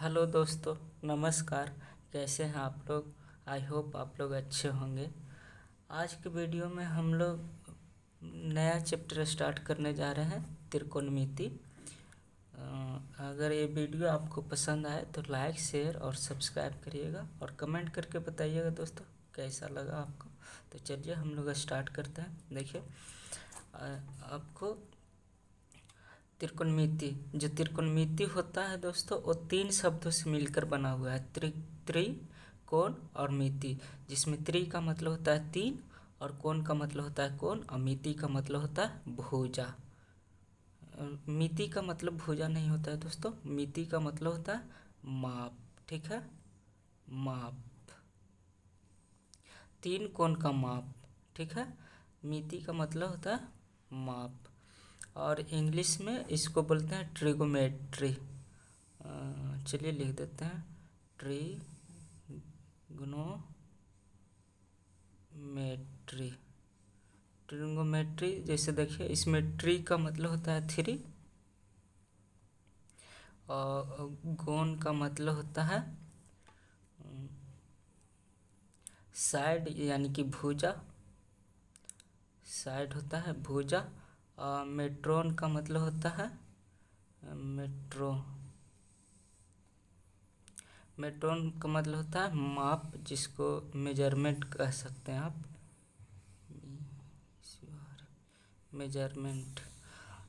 Hello दोस्तों, नमस्कार। कैसे हैं आप लोग? आई होप आप लोग अच्छे होंगे। आज के वीडियो में हम लोग नया चैप्टर स्टार्ट करने जा रहे हैं, त्रिकोणमिति। अगर ये वीडियो आपको पसंद आए तो लाइक, शेयर और सब्सक्राइब करिएगा और कमेंट करके बताइएगा दोस्तों कैसा लगा आपको। तो चलिए हम लोग स्टार्ट करते हैं। देखिए, आपको त्रिकोणमिति, जो त्रिकोणमिति होता है दोस्तों, वो तीन शब्दों से मिलकर बना हुआ है, त्रिकोण और मिति। जिसमें त्रि का मतलब होता है तीन, और कोण का मतलब होता है कोण, और मिति का मतलब होता है भुजा। मिति का मतलब भुजा नहीं होता है दोस्तों, मिति का मतलब होता है माप। ठीक है, माप, तीन कोण का माप। ठीक है, मिति का मतलब होता है माप, और इंग्लिश में इसको बोलते हैं ट्रिगोमेट्री। चलिए लिख देते हैं ट्रिगोनोमेट्री। ट्रिगोमेट्री, जैसे देखिए इसमें ट्री का मतलब होता है थ्री, और गोन का मतलब होता है साइड, यानी कि भुजा। साइड होता है भुजा। मेट्रोन का मतलब होता है मेट्रोन का मतलब होता है माप, जिसको मेजरमेंट कह सकते हैं आप। मेजरमेंट,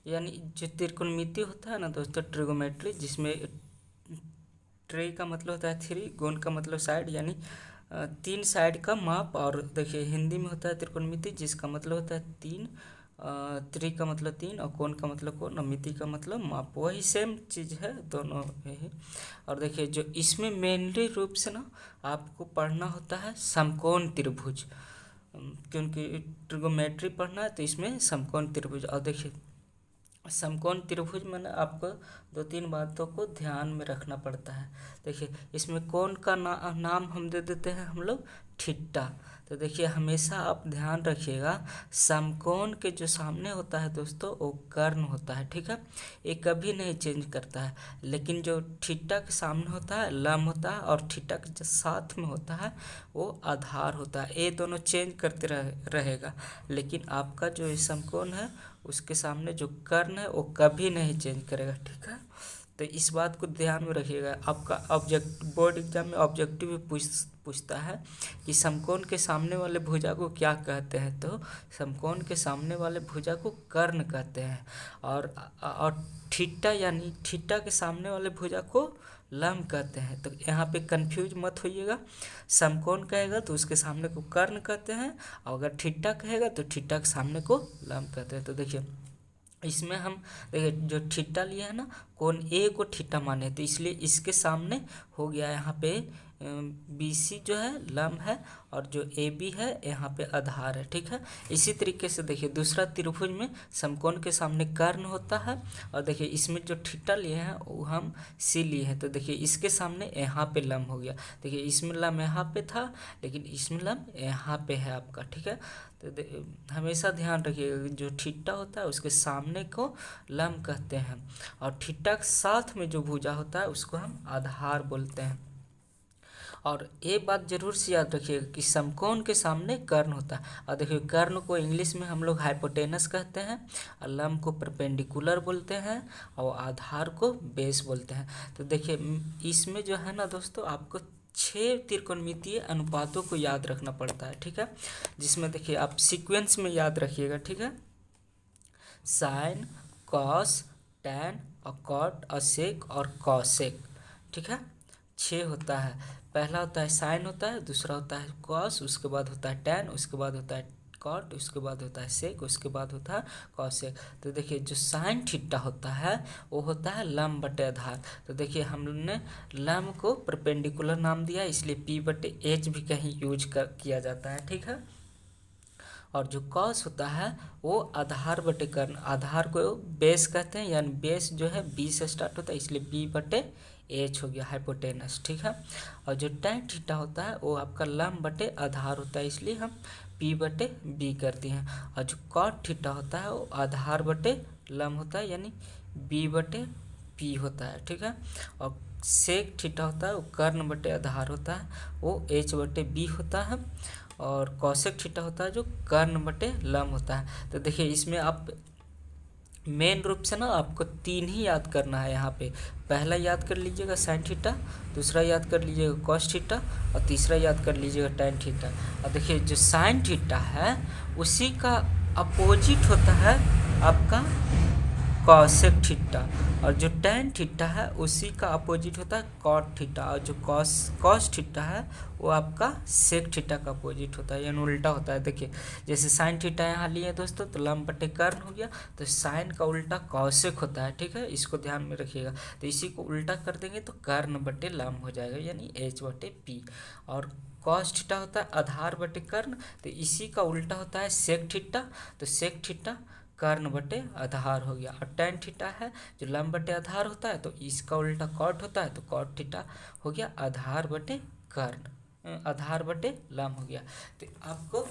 यानी जो त्रिकोणमिति होता है ना दोस्तों, ट्रिगोमेट्री, जिसमें ट्री का मतलब होता है थ्री, गोन का मतलब साइड, यानी तीन साइड का माप। और देखिए हिंदी में होता है त्रिकोणमिति, जिसका मतलब होता है तीन। त्रि का मतलब तीन, और कोण का मतलब कोण, और मिति का मतलब माप। वही सेम चीज़ है दोनों यही। और देखिए जो इसमें मेनली रूप से ना आपको पढ़ना होता है समकोण त्रिभुज, क्योंकि ट्रिगोमेट्री पढ़ना है तो इसमें समकोण त्रिभुज। और देखिए समकोण त्रिभुज में आपको दो तीन बातों को ध्यान में रखना पड़ता है। देखिए इसमें कोण का नाम हम दे देते हैं हम लोग थीटा। तो देखिए हमेशा आप ध्यान रखिएगा, समकोण के जो सामने होता है दोस्तों वो कर्ण होता है। ठीक है, ये कभी नहीं चेंज करता है। लेकिन जो थीटा के सामने होता है लंब होता है, और थीटा के जो साथ में होता है वो आधार होता है। ये दोनों चेंज करते रहेगा, लेकिन आपका जो ये समकोण है उसके सामने जो कर्ण है वो कभी नहीं चेंज करेगा। ठीक है, तो इस बात को ध्यान में रखिएगा। आपका ऑब्जेक्ट बोर्ड एग्जाम में ऑब्जेक्टिव भी पूछता है कि समकोण के सामने वाले भुजा को क्या कहते हैं, तो समकोण के सामने वाले भुजा को कर्ण कहते हैं। और थीटा, यानी थीटा के सामने वाले भुजा को लंब कहते हैं। तो यहाँ पे कंफ्यूज मत होइएगा, समकोण कहेगा तो उसके सामने को कर्ण कहते हैं, और अगर थीटा कहेगा तो थीटा के सामने को लंब कहते हैं। तो देखिए इसमें हम देखिए जो थीटा लिया है ना, कोण ए को थीटा माने, तो इसलिए इसके सामने हो गया यहाँ पे BC जो है लंब है, और जो AB है यहाँ पे आधार है। ठीक है, इसी तरीके से देखिए दूसरा त्रिभुज में समकोण के सामने कर्ण होता है, और देखिए इसमें जो थीटा लिए हैं वो हम C लिए हैं, तो देखिए इसके सामने यहाँ पे लंब हो गया। देखिए इसमें लंब यहाँ पे था, लेकिन इसमें लंब यहाँ पे है आपका। ठीक है, तो हमेशा ध्यान रखिएगा जो थीटा होता है उसके सामने को लंब कहते हैं, और थीटा के साथ में जो भुजा होता है उसको हम आधार बोलते हैं। और ये बात जरूर से याद रखिएगा कि समकोण के सामने कर्ण होता है। और देखिए कर्ण को इंग्लिश में हम लोग हाइपोटेनस कहते हैं, और लंब को परपेंडिकुलर बोलते हैं, और आधार को बेस बोलते हैं। तो देखिए इसमें जो है ना दोस्तों, आपको 6 त्रिकोणमितीय अनुपातों को याद रखना पड़ता है। ठीक है, जिसमें देखिए आप सीक्वेंस में याद रखिएगा। ठीक है, साइन, कॉस, टैन और कॉट और सेक और कॉसेक। ठीक है, 6 होता है। पहला होता है साइन होता है, दूसरा होता है कॉस, उसके बाद होता है टैन, उसके बाद होता है कॉट, उसके बाद होता है सेक, उसके बाद होता है कॉसेक। तो देखिए जो साइन थीटा होता है वो होता है लंब बटे आधार। तो देखिए हम लोग ने लंब को परपेंडिकुलर नाम दिया, इसलिए P/H भी कहीं यूज किया जाता है। ठीक है, और जो कॉस होता है वो आधार बटे कर्ण, आधार को बेस कहते हैं, यानी बेस जो है B से स्टार्ट होता है, इसलिए B/H हो गया हाइपोटेनस। ठीक है, और जो टैन थीटा होता है वो आपका लंब बटे आधार होता है, इसलिए हम P/B करते हैं। और जो कॉट थीटा होता है वो आधार बटे लंब होता है, यानी B/H पी होता है, ठीक है। और सेक थीटा होता है वो कर्ण बटे आधार होता है, वो एच बटे बी होता है। और कौशिक थीटा होता है जो कर्ण बटे लंब होता है। तो देखिए इसमें आप मेन रूप से ना आपको 3 ही याद करना है यहाँ पे। पहला याद कर लीजिएगा साइन थीटा, दूसरा याद कर लीजिएगा कॉस थीटा, और तीसरा याद कर लीजिएगा टैन थीटा। और देखिए जो साइन थीटा है उसी का अपोजिट होता है आपका कॉसेक थीटा, और जो टैन थीटा है उसी का अपोजिट होता है कॉट थीटा, और जो कॉस थीटा है वो आपका सेक थीटा का अपोजिट होता है, यानी उल्टा होता है। देखिए जैसे साइन थीटा यहाँ लिए दोस्तों तो लंब बटे कर्ण हो गया, तो साइन का उल्टा कॉसेक होता है, ठीक है, इसको ध्यान में रखिएगा। तो इसी को उल्टा कर देंगे तो कर्ण बटे लंब हो जाएगा, यानी एच बटे पी। और कॉस थीटा होता है आधार बटे कर्ण, तो इसी का उल्टा होता है सेक थीटा, तो सेक थीटा कर्ण बटे आधार हो गया। और टैन थीटा है जो लंब बटे आधार होता है, तो इसका उल्टा कॉट होता है, तो कॉट थीटा हो गया आधार बटे कर्ण, आधार बटे लंब हो गया। तो आपको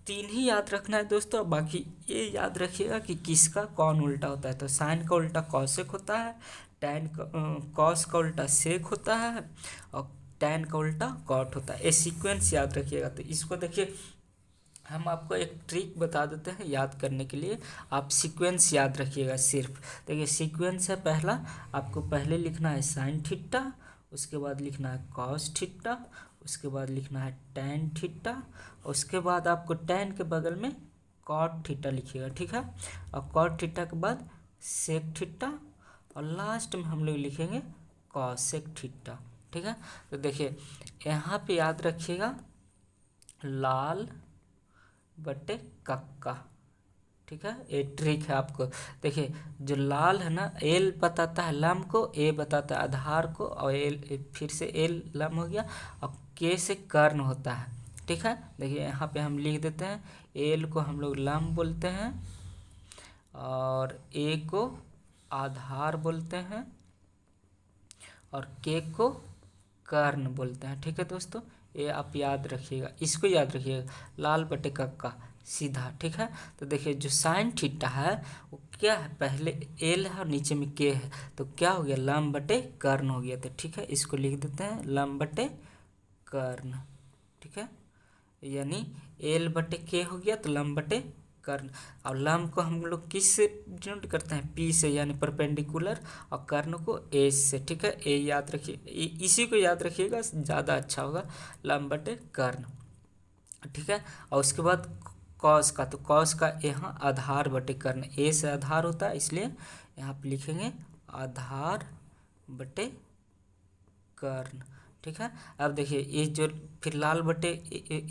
3 ही याद रखना है दोस्तों, बाकी ये याद रखिएगा कि किसका कौन उल्टा होता है। तो साइन का उल्टा कॉसेक होता है, टैन का कॉस का उल्टा सेक होता है, और टैन का उल्टा कॉट होता है। ये सीक्वेंस याद रखिएगा। तो इसको देखिए हम आपको एक ट्रिक बता देते हैं याद करने के लिए, आप सीक्वेंस याद रखिएगा सिर्फ। देखिए सीक्वेंस है, पहला आपको पहले लिखना है साइन थीटा, उसके बाद लिखना है कॉस थीटा, उसके बाद लिखना है टैन थीटा, उसके बाद आपको टैन के बगल में कॉट थीटा लिखिएगा, ठीक है। और कॉट थीटा के बाद सेक थीटा, और लास्ट में हम लोग लिखेंगे कॉसेक थीटा, ठीक है। तो देखिए यहाँ पे याद रखिएगा लाल बटे कक्का, ठीक है, ये ट्रिक है आपको। देखिए जो लाल है ना, एल बताता है लंब को, ए बताता है आधार को, और एल फिर से एल लंब हो गया, और के से कर्ण होता है, ठीक है। देखिए यहाँ पे हम लिख देते हैं, एल को हम लोग लंब बोलते हैं, और ए को आधार बोलते हैं, और के को कर्ण बोलते हैं, ठीक है दोस्तों। ये आप याद रखिएगा, इसको याद रखिएगा, लाल बटे कक्का सीधा, ठीक है। तो देखिए जो साइन थीटा है वो क्या है, पहले एल है और नीचे में के है, तो क्या हो गया लंब बटे कर्ण हो गया। तो ठीक है, इसको लिख देते हैं लंब बटे कर्ण, ठीक है, यानी एल बटे के हो गया तो लंब बटे कर्ण। और लंब को हम लोग किस से डिनोट करते हैं, पी से, यानी परपेंडिकुलर, और कर्ण को एच से, ठीक है। ए याद रखिए, इसी को याद रखिएगा, ज़्यादा अच्छा होगा, लंब बटे कर्ण, ठीक है। और उसके बाद कॉस का, तो कॉस का यहाँ आधार बटे कर्ण, ए से आधार होता है इसलिए यहाँ पे लिखेंगे आधार बटे कर्ण, ठीक है। अब देखिए ये जो फिर लाल बटे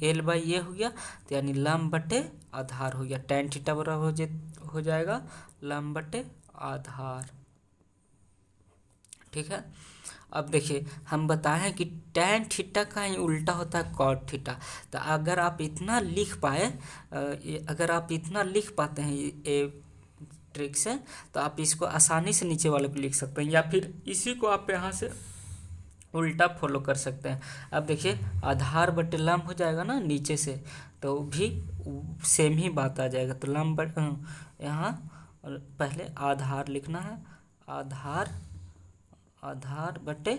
एल बाई ये हो गया, तो यानी लंब बटे आधार हो गया, टैन थीटा बराबर हो जाएगा लंब बटे आधार, ठीक है। अब देखिए हम बताएं कि टैन थीटा का ही उल्टा होता है कॉट थीटा। तो अगर आप इतना लिख पाए, अगर आप इतना लिख पाते हैं ये ट्रिक से, तो आप इसको आसानी से नीचे वाले को लिख सकते हैं, या फिर इसी को आप यहाँ से उल्टा फॉलो कर सकते हैं। अब देखिए आधार बटे लंब हो जाएगा ना नीचे से, तो भी सेम ही बात आ जाएगा। तो लंब यहाँ पहले आधार लिखना है, आधार बटे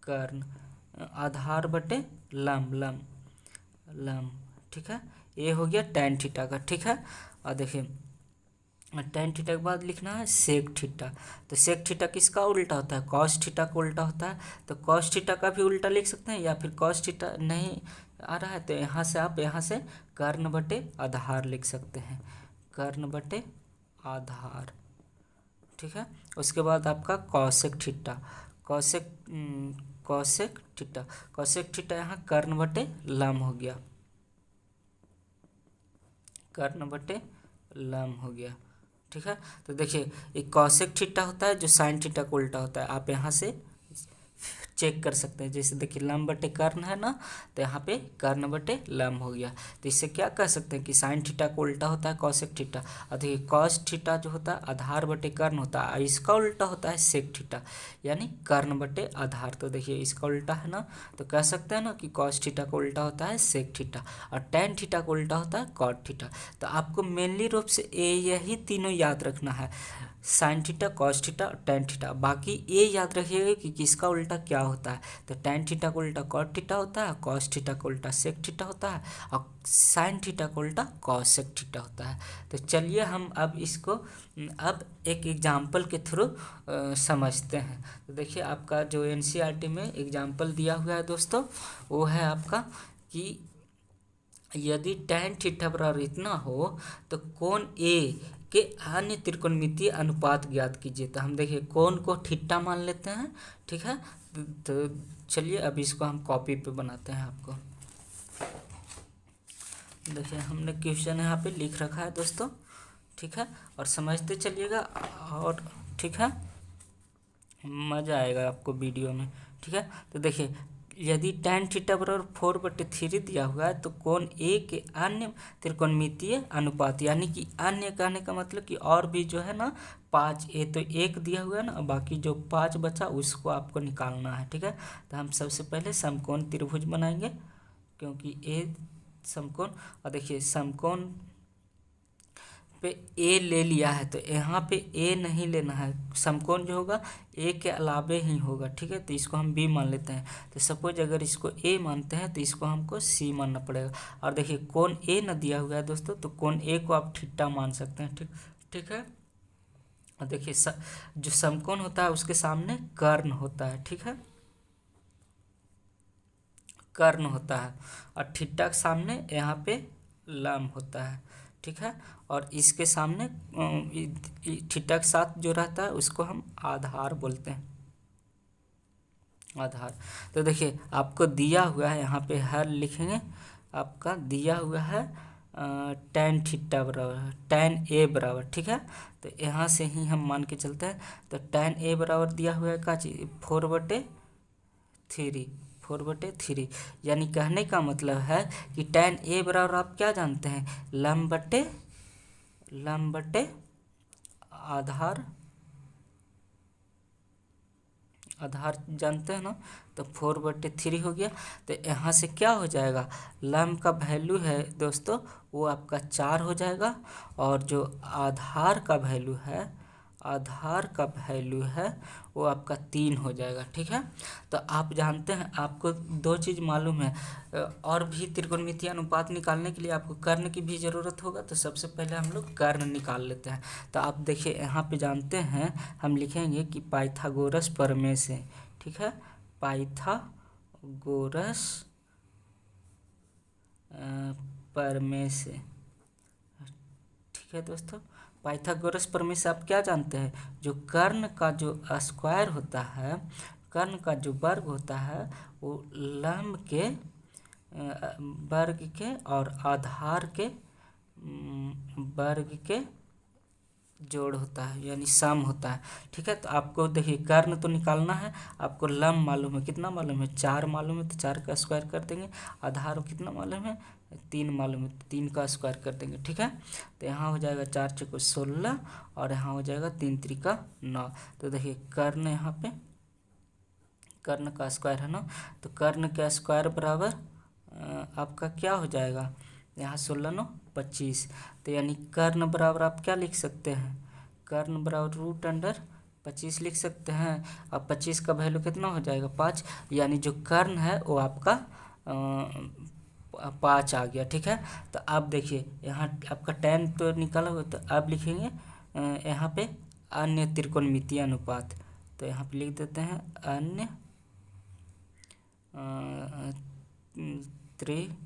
कर्ण, आधार बटे लंब, ठीक है। ये हो गया टैन थीटा का, ठीक है। और देखिए टैन थीटा के बाद लिखना है सेक थीटा। तो सेक थीटा किसका उल्टा होता है, कॉस थीटा का उल्टा होता है। तो कॉस थीटा का भी उल्टा लिख सकते हैं, या फिर कॉस थीटा नहीं आ रहा है तो यहाँ से आप यहाँ से कर्ण बटे आधार लिख सकते हैं, कर्ण बटे आधार, ठीक है। उसके बाद आपका कॉसेक थीटा, कॉसेक थीटा यहाँ कर्ण बटे लंब हो गया, कर्ण बटे लंब हो गया, ठीक है। तो देखिए एक कॉसेक थीटा होता है जो साइन थीटा को उल्टा होता है, आप यहाँ से चेक कर सकते हैं। जैसे देखिए लंब बटे कर्ण है ना, तो यहाँ पे कर्ण बटे लंब हो गया। तो इससे क्या कह सकते हैं कि साइन थीटा को उल्टा होता है कॉसेक थीटा, और देखिए कॉस थीटा जो होता है आधार बटे कर्ण होता है, और इसका उल्टा होता है सेक थीटा, यानी कर्ण बटे आधार। तो देखिए इसका उल्टा है ना, तो कह सकते हैं ना कि कॉस थीटा को उल्टा होता है सेक थीटा, और टैन थीटा को उल्टा होता है कॉट थीटा। तो आपको मेनली रूप से यही तीनों याद रखना है, साइन थीटा, कॉस थीटा और टेन थीटा। बाकी ये याद रखिएगा कि किसका उल्टा क्या होता है। तो टेन थीटा का उल्टा कॉट थीटा होता है, कॉस थीटा का उल्टा सेक थीटा होता है और साइन थीटा का उल्टा कॉस सेक थीटा होता है। तो चलिए हम अब इसको अब एक एग्जाम्पल के थ्रू समझते हैं। तो देखिए आपका जो एनसीईआरटी में एग्जाम्पल दिया हुआ है दोस्तों, वो है आपका कि यदि tan थीटा बराबर इतना हो तो कोण ए के अन्य त्रिकोणमितीय अनुपात ज्ञात कीजिए। तो हम देखिए कोण को थीटा मान लेते हैं, ठीक है। तो चलिए अब इसको हम कॉपी पे बनाते हैं। आपको देखिए हमने क्वेश्चन यहाँ पे लिख रखा है दोस्तों, ठीक है, और समझते चलिएगा और ठीक है, मज़ा आएगा आपको वीडियो में, ठीक है। तो देखिए यदि tan थीटा बराबर 4/3 दिया हुआ है तो कोण ए के अन्य त्रिकोणमितीय अनुपात, यानी कि अन्य कहने का मतलब कि और भी जो है ना 5, ए तो 1 दिया हुआ है ना, बाकी जो 5 बचा उसको आपको निकालना है, ठीक है। तो हम सबसे पहले समकोण त्रिभुज बनाएंगे, क्योंकि ए समकोण, और देखिए समकोण पे ए ले लिया है तो यहाँ पे ए नहीं लेना है, समकोण जो होगा ए के अलावे ही होगा, ठीक है। तो इसको हम बी मान लेते हैं। तो सपोज अगर इसको ए मानते हैं तो इसको हमको सी मानना पड़ेगा। और देखिए कोण ए न दिया हुआ है दोस्तों, तो कोण ए को आप थीटा मान सकते हैं, ठीक ठीक है। और देखिए जो समकोण होता है उसके सामने कर्ण होता है, ठीक है, कर्ण होता है, और थीटा के सामने यहाँ पे लंब होता है, ठीक है। और इसके सामने थीटा के साथ जो रहता है उसको हम आधार बोलते हैं, आधार। तो देखिए आपको दिया हुआ है यहाँ पे हर लिखेंगे, आपका दिया हुआ है tan थीटा बराबर tan ए बराबर, ठीक है। तो यहाँ से ही हम मान के चलते हैं। तो tan ए बराबर दिया हुआ है का चीज 4/3, यानी कहने का मतलब है कि tan ए बराबर आप क्या जानते हैं, लंब बटे आधार, आधार जानते हैं ना। तो 4/3 हो गया। तो यहाँ से क्या हो जाएगा, लंब का वैल्यू है दोस्तों वो आपका 4 हो जाएगा, और जो आधार का वैल्यू है वो आपका 3 हो जाएगा, ठीक है। तो आप जानते हैं आपको 2 चीज़ मालूम है, और भी त्रिकोणमितीय अनुपात निकालने के लिए आपको कर्ण की भी ज़रूरत होगा। तो सबसे पहले हम लोग कर्ण निकाल लेते हैं। तो आप देखिए यहाँ पे जानते हैं हम लिखेंगे कि पाइथागोरस प्रमेय से, ठीक है, पाइथागोरस प्रमेय से, ठीक है दोस्तों। पाइथागोरस प्रमेय से आप क्या जानते हैं, जो कर्ण का जो स्क्वायर होता है, कर्ण का जो वर्ग होता है वो लंब के वर्ग के और आधार के वर्ग के जोड़ होता है, यानी सम होता है, ठीक है। तो आपको देखिए कर्ण तो निकालना है, आपको लंब मालूम है, कितना मालूम है, 4 मालूम है, तो 4 का स्क्वायर कर देंगे। आधार कितना मालूम है, 3 मालूम है, तो 3 का स्क्वायर कर देंगे, ठीक है। तो यहाँ हो जाएगा 4 चौको 16 और यहाँ हो जाएगा 3 त्रिका 9। तो देखिए कर्ण, यहाँ पे कर्ण का स्क्वायर है ना, तो कर्ण का स्क्वायर बराबर आपका क्या हो जाएगा, यहाँ 16 9 25। तो यानी कर्ण बराबर आप क्या लिख सकते हैं, कर्ण बराबर √25 लिख सकते हैं। अब 25 का वैल्यू कितना हो जाएगा 5, यानी जो कर्ण है वो आपका 5 आ गया, ठीक है। तो अब देखिए यहाँ आपका tan तो निकाला हुआ, तो अब लिखेंगे यहाँ पे अन्य त्रिकोणमितीय अनुपात। तो यहाँ पे लिख देते हैं अन्य त्रिकोणमितीय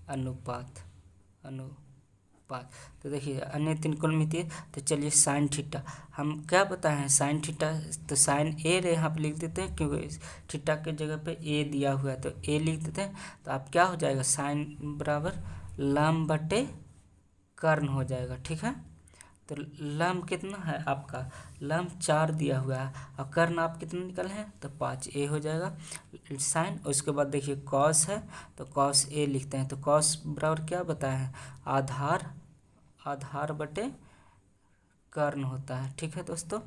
अनुपात। तो देखिए अन्य त्रिकोणमितीय, तो चलिए साइन थीटा हम क्या बताए हैं, साइन थीटा, तो साइन ए यहाँ पे लिख देते हैं, क्योंकि थीटा के जगह पे ए दिया हुआ है तो ए लिख देते हैं। तो आप क्या हो जाएगा, साइन बराबर लंब बटे कर्ण हो जाएगा, ठीक है। तो लंब कितना है आपका, लंब 4 दिया हुआ है, और कर्ण आप कितना निकले हैं, तो 5, ए हो जाएगा साइन। उसके बाद देखिए कॉस है, तो कॉस ए लिखते हैं। तो कॉस बराबर क्या बताए हैं, आधार बटे कर्ण होता है। ठीक है दोस्तों,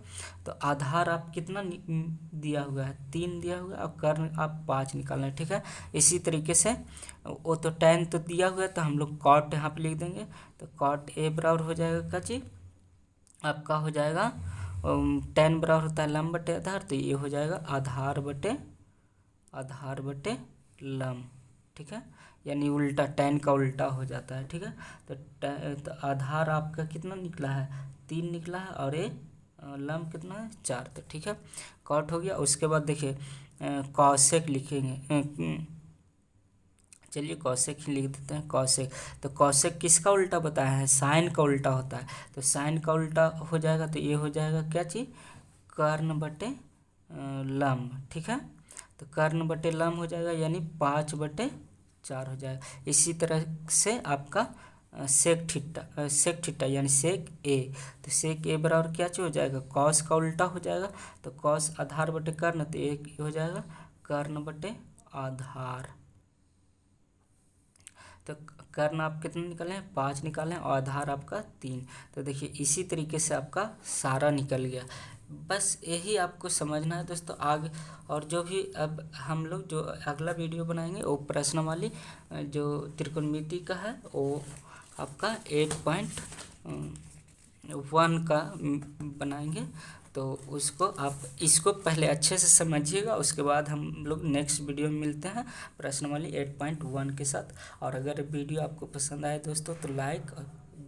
तो आधार आप कितना दिया हुआ है, 3 दिया हुआ है, और कर्ण आप 5 निकालना है। ठीक है, इसी तरीके से वो तो tan तो दिया हुआ है, तो हम लोग cot यहाँ पे लिख देंगे। तो cot a बराबर हो जाएगा क्या जी, आपका हो जाएगा tan बराबर होता है लंब बटे आधार, तो ये हो जाएगा आधार बटे लंब। ठीक है, यानी उल्टा, tan का उल्टा हो जाता है। ठीक है, तो आधार आपका कितना निकला है, 3 निकला है, और ये लंब कितना है, 4। तो ठीक है, कॉट हो गया। उसके बाद देखिए कॉसेक लिखेंगे, चलिए कॉसेक ही लिख देते हैं, कॉसेक। तो कॉसेक किसका उल्टा बताया है, साइन का उल्टा होता है। तो साइन का उल्टा हो जाएगा, तो ये हो जाएगा क्या चीज़, कर्ण बटे लंब। ठीक है, तो कर्ण बटे लंब हो जाएगा, यानी 5/4 हो जाएगा। इसी तरह से आपका सेक थीटा यानी सेक ए, तो सेक ए बराबर क्या चीज हो जाएगा, कॉस का उल्टा हो जाएगा। तो कॉस आधार बटे कर्ण, तो एक हो जाएगा कर्ण बटे आधार। तो कर्ण आप कितने निकाले हैं, 5 निकाले हैं, और आधार आपका 3। तो देखिए इसी तरीके से आपका सारा निकल गया। बस यही आपको समझना है दोस्तों। आगे और जो भी अब हम लोग जो अगला वीडियो बनाएंगे वो प्रश्नावली जो त्रिकोणमिति का है, वो आपका 8.1 का बनाएंगे। तो उसको आप इसको पहले अच्छे से समझिएगा, उसके बाद हम लोग नेक्स्ट वीडियो में मिलते हैं प्रश्नावली 8.1 के साथ। और अगर वीडियो आपको पसंद आए दोस्तों तो लाइक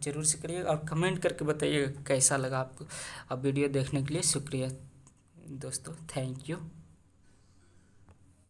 ज़रूर से करिएगा, और कमेंट करके बताइएगा कैसा लगा आपको। अब वीडियो देखने के लिए शुक्रिया दोस्तों, थैंक यू।